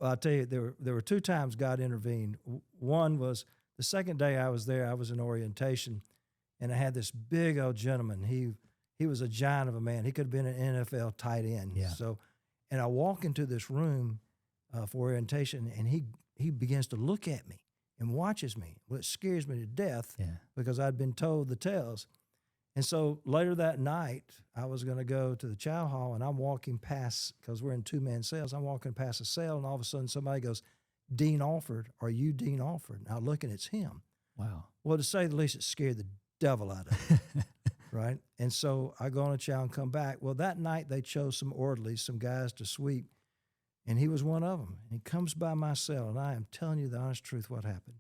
I'll tell you, there were two times God intervened. One was the second day I was there. I was in orientation, and I had this big old gentleman. He was a giant of a man. He could have been an NFL tight end. Yeah. So, and I walk into this room for orientation, and he begins to look at me and watches me. Well, it scares me to death because I'd been told the tales. And so later that night, I was going to go to the chow hall, and I'm walking past, because we're in two-man cells, I'm walking past a cell, and all of a sudden somebody goes, "Dean Alford, are you Dean Alford?" And I look, and it's him. Wow. Well, to say the least, it scared the devil out of me, right? And so I go on a chow and come back. Well, that night they chose some orderlies, some guys to sweep, and he was one of them. And he comes by my cell, and I am telling you the honest truth what happened.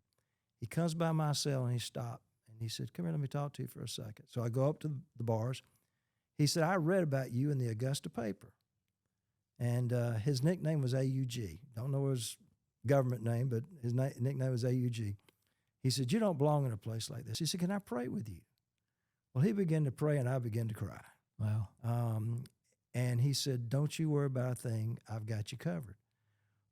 He comes by my cell, and he stopped. And he said, "Come here, let me talk to you for a second." So I go up to the bars. He said, "I read about you in the Augusta paper." And his nickname was AUG. Don't know his government name, but his nickname was AUG. He said, "You don't belong in a place like this." He said, "Can I pray with you?" Well, he began to pray, and I began to cry. Wow. And he said, "Don't you worry about a thing. I've got you covered."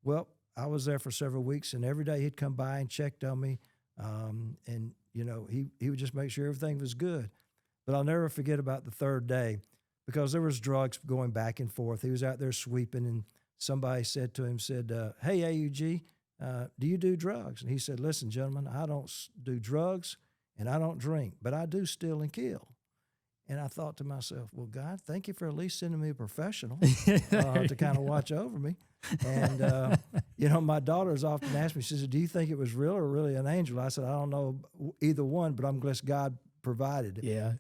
Well, I was there for several weeks, and every day he'd come by and checked on me. And, you know, he would just make sure everything was good. But I'll never forget about the third day, because there was drugs going back and forth. He was out there sweeping, and somebody said to him, "Hey, AUG, do you do drugs?" And he said, "Listen, gentlemen, I don't do drugs and I don't drink, but I do steal and kill." And I thought to myself, well, God, thank you for at least sending me a professional to kind of watch over me. And, you know, my daughters often ask me, she said, "Do you think it was real or really an angel?" I said, "I don't know either one, but I'm glad God provided it." Yeah.